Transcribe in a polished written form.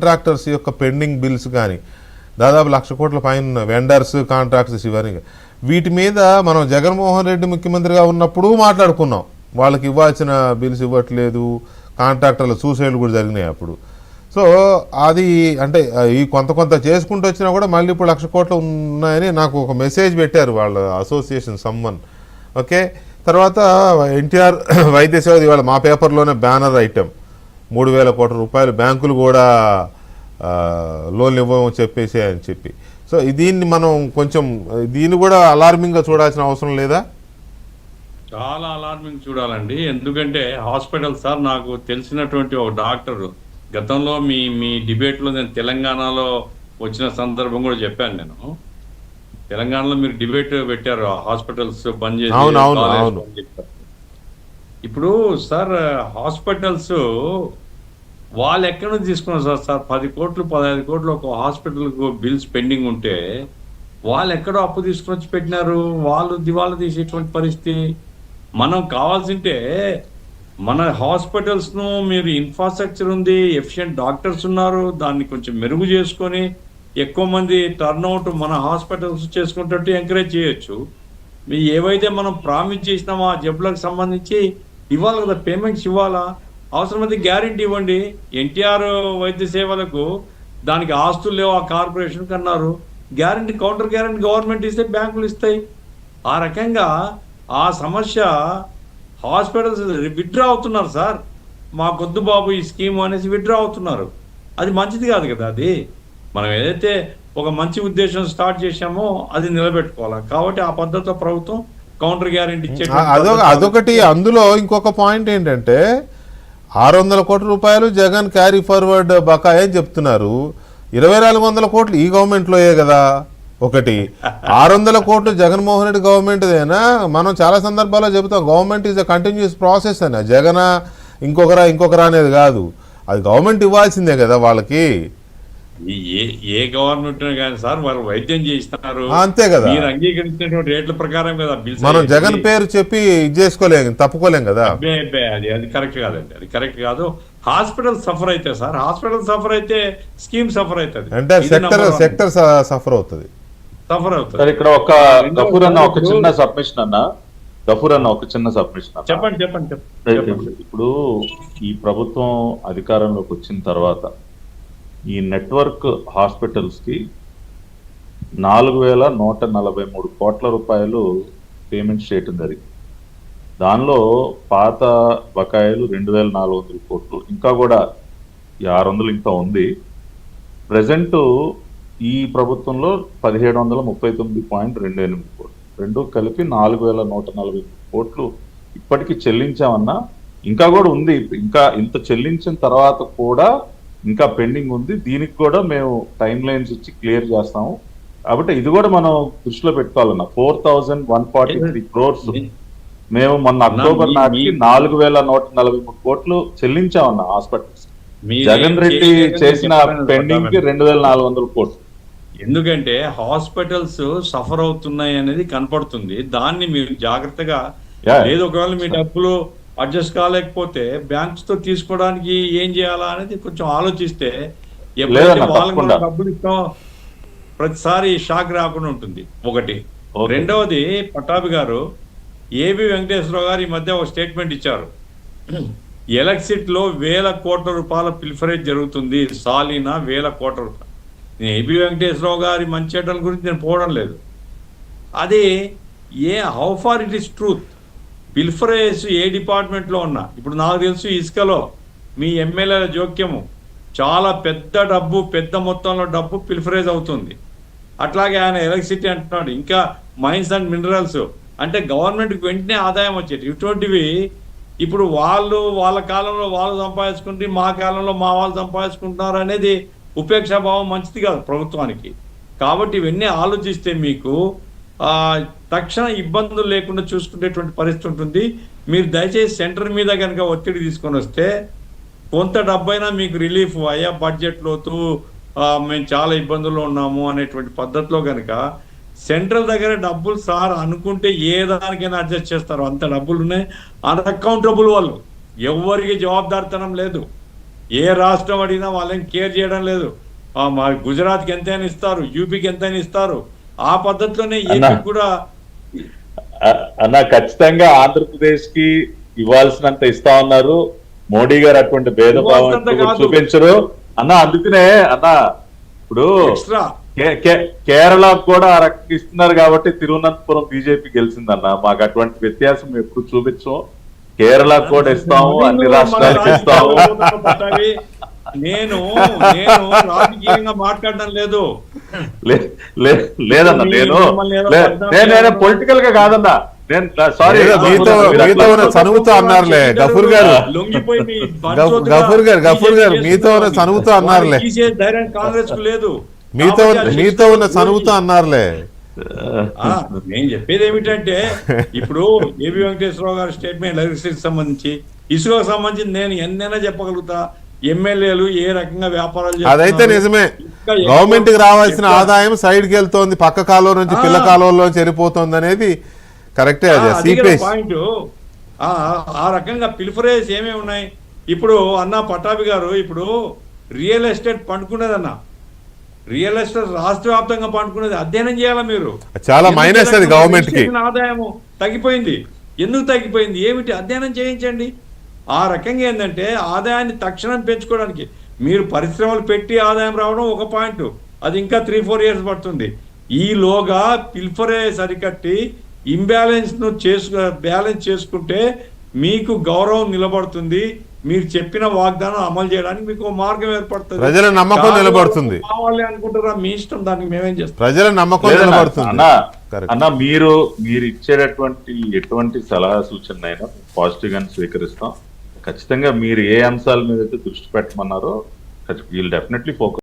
Contractors యొక్క pending bills కానీ దాదాపు 1,00,000 కోట్ల పైన వెండర్స్ కాంట్రాక్టర్స్ ఇవన్నీ వీటి మీద మనం జగన్మోహన్ రెడ్డి ముఖ్యమంత్రిగా ఉన్నప్పుడు మాట్లాడుకున్నాం. వాళ్ళకి ఇవ్వాల్సిన బిల్స్ ఇవ్వట్లేదు, కాంట్రాక్టర్ల సూసైడ్లు కూడా జరిగినాయి అప్పుడు. సో అది అంటే ఈ కొంత చేసుకుంటూ వచ్చినా కూడా మళ్ళీ ఇప్పుడు 1,00,000 కోట్లు ఉన్నాయని నాకు ఒక మెసేజ్ పెట్టారు వాళ్ళ అసోసియేషన్ సమ్మన్. ఓకే, తర్వాత ఎన్టీఆర్ వైద్య సేవ ఇవాళ మా పేపర్లోనే బ్యానర్ ఐటెం 3,000 కోట్ల రూపాయలు బ్యాంకులు కూడా లోన్లు ఇవ్వమని చెప్పేసి అని చెప్పి. సో దీన్ని మనం కొంచెం దీన్ని కూడా అలార్మింగ్గా చూడాల్సిన అవసరం లేదా? చాలా అలార్మింగ్ చూడాలండి. ఎందుకంటే హాస్పిటల్ సార్, నాకు తెలిసినటువంటి ఒక డాక్టర్ గతంలో మీ డిబేట్లో నేను తెలంగాణలో వచ్చిన సందర్భం కూడా చెప్పాను. నేను తెలంగాణలో మీరు డిబేట్ పెట్టారు, హాస్పిటల్స్ బంద్ చేసి. ఇప్పుడు సార్ హాస్పిటల్స్ వాళ్ళు ఎక్కడి నుంచి తీసుకున్నారు సార్ 10 కోట్లు 15 కోట్లు ఒక హాస్పిటల్కు బిల్స్ పెండింగ్ ఉంటే వాళ్ళు ఎక్కడో అప్పు తీసుకుని వచ్చి పెట్టినారు. వాళ్ళు దివాళా తీసేటువంటి పరిస్థితి. మనం కావాల్సింటే మన హాస్పిటల్స్ను మీరు ఇన్ఫ్రాస్ట్రక్చర్ ఉంది, ఎఫిషియెంట్ డాక్టర్స్ ఉన్నారు, దాన్ని కొంచెం మెరుగు చేసుకొని ఎక్కువ మంది టర్న్అవుట్ మన హాస్పిటల్స్ చేసుకునేటట్టు ఎంకరేజ్ చేయొచ్చు. ఏవైతే మనం ప్రామిస్ చేసినామో ఆ జబ్బులకు సంబంధించి ఇవ్వాలి కదా, పేమెంట్స్ ఇవ్వాలా. అవసరమైతే గ్యారెంటీ ఇవ్వండి. ఎన్టీఆర్ వైద్య సేవలకు దానికి ఆస్తులు లేవు ఆ కార్పొరేషన్కి అన్నారు. గ్యారెంటీ, కౌంటర్ గ్యారెంటీ గవర్నమెంట్ ఇస్తే బ్యాంకులు ఇస్తాయి. ఆ రకంగా ఆ సమస్య హాస్పిటల్స్ విత్డ్రా అవుతున్నారు సార్. మాకొద్దు బాబు ఈ స్కీమ్ అనేసి విత్డ్రా అవుతున్నారు. అది మంచిది కాదు కదా. అది మనం ఏదైతే ఒక మంచి ఉద్దేశం స్టార్ట్ చేశామో అది నిలబెట్టుకోవాలి. కాబట్టి ఆ పద్ధతిలో ప్రభుత్వం కౌంటర్ గ్యారెంటీ ఇచ్చే అదొకటి. అందులో ఇంకొక పాయింట్ ఏంటంటే 600 కోట్ల రూపాయలు జగన్ క్యారీ ఫార్వర్డ్ బకాయి అని చెప్తున్నారు. 2,400 కోట్లు ఈ గవర్నమెంట్లోయే కదా. ఒకటి 600 కోట్లు జగన్మోహన్ రెడ్డి గవర్నమెంట్దేనా? మనం చాలా సందర్భాల్లో చెబుతాం government is a continuous process అని. జగన్ ఇంకొకరా అనేది కాదు, అది గవర్నమెంట్ ఇవ్వాల్సిందే కదా వాళ్ళకి. ఏ గవర్నమెంట్ కానీ సార్ వాళ్ళు వైద్యం చేస్తున్నారు అంతే కదా. మీరు అంగీకరించినటువంటి రేట్ల ప్రకారం కదా బిల్స్. మనం జగన్ పేరు చెప్పి ఇది చేసుకోలేం, తప్పుకోలేం కదా. అది కరెక్ట్ కాదండి, అది కరెక్ట్ కాదు. హాస్పిటల్ సఫర్ అయితే సార్, హాస్పిటల్ సఫర్ అయితే స్కీమ్ సఫర్ అవుతుంది, అంటే సెక్టర్ సఫర్ అవుతుంది. ఇక్కడ ఒక గఫూర్ అన్న ఒక చిన్న సబ్మిషన్ అన్న చెప్పండి. ఇప్పుడు ఈ ప్రభుత్వం అధికారంలోకి వచ్చిన తర్వాత ఈ నెట్వర్క్ హాస్పిటల్స్ కి 4,143 కోట్ల రూపాయలు పేమెంట్ చేయటం జరిగింది. దానిలో పాత బకాయిలు 2,400 కోట్లు, ఇంకా కూడా 600 ఇంకా ఉంది. ప్రజెంట్ ఈ ప్రభుత్వంలో 1,739.28 కోట్లు, రెండు కలిపి 4,140 కోట్లు ఇప్పటికీ చెల్లించామన్నా. ఇంకా కూడా ఉంది, ఇంకా ఇంత చెల్లించిన తర్వాత కూడా ఇంకా పెండింగ్ ఉంది. దీనికి కూడా మేము టైం లైన్స్ ఇచ్చి క్లియర్ చేస్తాము. కాబట్టి ఇది కూడా మనం దృష్టిలో పెట్టుకోవాలన్నా. 4,143 crores మేము మొన్న అక్టోబర్ నాటికి 4,143 కోట్లు చెల్లించామన్నా హాస్పిటల్స్. జగన్ రెడ్డి చేసిన పెండింగ్ కి 2,400 కోట్లు. ఎందుకంటే హాస్పిటల్స్ సఫర్ అవుతున్నాయి అనేది కనపడుతుంది. దాన్ని మీరు జాగ్రత్తగా లేదు, ఒకవేళ మీ డబ్బులు అడ్జస్ట్ కాలేకపోతే బ్యాంక్స్ తో తీసుకోవడానికి ఏం చేయాలా అనేది కొంచెం ఆలోచిస్తే ఎప్పుడైతే వాళ్ళకి డబ్బులు ఇస్తాం ప్రతిసారి షాక్ రాకుండా ఉంటుంది. ఒకటి. రెండవది, పట్టాభి గారు, ఏబి వెంకటేశ్వరరావు గారు ఈ మధ్య ఒక స్టేట్మెంట్ ఇచ్చారు. ఎలక్సిటీలో 1,000 కోట్ల రూపాయల పిల్ఫరేజ్ జరుగుతుంది, సాలీనా 1,000 కోట్ల రూపాయలు. ఏబి వెంకటేశ్వరరావు గారి మంచేటల గురించి నేను పోవడం లేదు. అది how far it is truth? Pilferage ఏ డిపార్ట్మెంట్లో ఉన్నా, ఇప్పుడు నాకు తెలుసు ఇసుకలో మీ ఎమ్మెల్యేల జోక్యము, చాలా పెద్ద డబ్బు, పెద్ద మొత్తంలో డబ్బు పిల్ఫరేజ్ అవుతుంది. అట్లాగే ఆయన ఎలక్ట్రిసిటీ అంటున్నాడు, ఇంకా మైన్స్ అండ్ మినరల్స్, అంటే గవర్నమెంట్కి వెంటనే ఆదాయం వచ్చేది. ఇటువంటివి ఇప్పుడు వాళ్ళ కాలంలో వాళ్ళు సంపాదించుకుంటే మా కాలంలో మా వాళ్ళు సంపాదించుకుంటున్నారు అనేది ఉపేక్షాభావం మంచిది కాదు ప్రభుత్వానికి. కాబట్టి ఇవన్నీ ఆలోచిస్తే మీకు తక్షణ ఇబ్బందులు లేకుండా చూసుకునేటువంటి పరిస్థితి ఉంటుంది. మీరు దయచేసి సెంటర్ మీద కనుక ఒత్తిడి తీసుకొని వస్తే కొంత డబ్బైనా మీకు రిలీఫ్ అయ్యా, బడ్జెట్ లోతు మేము చాలా ఇబ్బందుల్లో ఉన్నాము అనేటువంటి పద్ధతిలో కనుక సెంట్రల్ దగ్గర డబ్బులు సార్ అనుకుంటే ఏ దానికైనా అడ్జస్ట్ చేస్తారు. అంత డబ్బులు ఉన్నాయి, అన్అకౌంటబుల్ వాళ్ళు, ఎవరికి జవాబుదారితనం లేదు. ఏ రాష్ట్రం అడిగినా వాళ్ళని కేర్ చేయడం లేదు. మా గుజరాత్కి ఎంతైనా ఇస్తారు, యూపీకి ఎంతైనా ఇస్తారు. ఆ పద్ధతిలోనే ఏపీ కూడా అన్న ఖచ్చితంగా ఆంధ్రప్రదేశ్ కి ఇవ్వాల్సినంత ఇస్తా ఉన్నారు. మోడీ గారు అటువంటి భేదభావం చూపించరు అన్న. అందుకనే అన్న ఇప్పుడు ఎక్స్ట్రా కేరళకు కూడా ఆ రకంగా ఇస్తున్నారు కాబట్టి తిరువనంతపురం బీజేపీ గెలిచిందన్న. మాకు అటువంటి వ్యత్యాసం ఎప్పుడు చూపించం. కేరళకు కూడా ఇస్తాము, అన్ని రాష్ట్రాలకు ఇస్తాము. నేను రాజకీయంగా మాట్లాడడం లేదు. లేదన్నా, నేను పొలిటికల్ గా కాదన్నా. నేను సారీ, చనువుతో అన్నారులే గఫూర్ గారు. గఫూర్ గారు మీతో ఉన్న చనువుతో అన్నారులే. కాంగ్రెస్ కు లేదు. మీతో ఉన్న చనువుతో అన్నారులే. నేను చెప్పేది ఏమిటంటే ఇప్పుడు ఏబి వెంకటేశ్వరరావు గారి స్టేట్మెంట్ ఎలక్ట్రిసిటీకి సంబంధించి, ఇసుకకు సంబంధించి నేను ఎన్నైనా చెప్పగలుగుతా. ఎమ్మెల్యేలు ఏ రకంగా వ్యాపారాలు అదైతే నిజమే. గవర్నమెంట్ కి రావాల్సిన ఆదాయం సైడ్ కి వెళ్తోంది, పక్క కాలువ నుంచి పిల్ల కాలువలో చెరిపోతుంది అనేది కరెక్టే. అదే పాయింట్. ఆ రకంగా పిల్ఫరేజ్ ఏమేమి ఉన్నాయి. ఇప్పుడు అన్న పట్టాభి గారు, ఇప్పుడు రియల్ ఎస్టేట్ పండుకునేదన్న, రియల్ ఎస్టేట్ రాష్ట్ర వ్యాప్తంగా పండుకునేది అధ్యయనం చేయాలా మీరు. చాలా మైనస్ అది గవర్నమెంట్ కి. ఆదాయం తగ్గిపోయింది. ఎందుకు తగ్గిపోయింది, ఏమిటి అధ్యయనం చేయించండి. ఆ రకంగా ఏంటంటే ఆదాయాన్ని తక్షణం పెంచుకోవడానికి మీరు పరిశ్రమలు పెట్టి ఆదాయం రావడం ఒక పాయింట్, అది ఇంకా 3-4 years పడుతుంది. ఈలోగా పిల్ఫరే సరికట్టి ఇంబ్యాలెన్స్ ను బ్యాలెన్స్ చేసుకుంటే మీకు గౌరవం నిలబడుతుంది. మీరు చెప్పిన వాగ్దానం అమలు చేయడానికి మీకు మార్గం ఏర్పడుతుంది. ప్రజల నమ్మకం నిలబడుతుంది. కావాలి అనుకుంటారా, మీ ఇష్టం, దానికి మేమేం చేస్తాం. ప్రజల నమ్మకం నిలబడుతుంది. అన్న మీరు ఎచ్చేటటువంటి ఎటువంటి సలహా సూచన అయినా పాజిటివ్ గానే స్వీకరిస్తాం. ఖచ్చితంగా మీరు ఏ అంశాల మీద అయితే దృష్టి పెట్టమన్నారో విల్ డెఫినెట్లీ ఫోకస్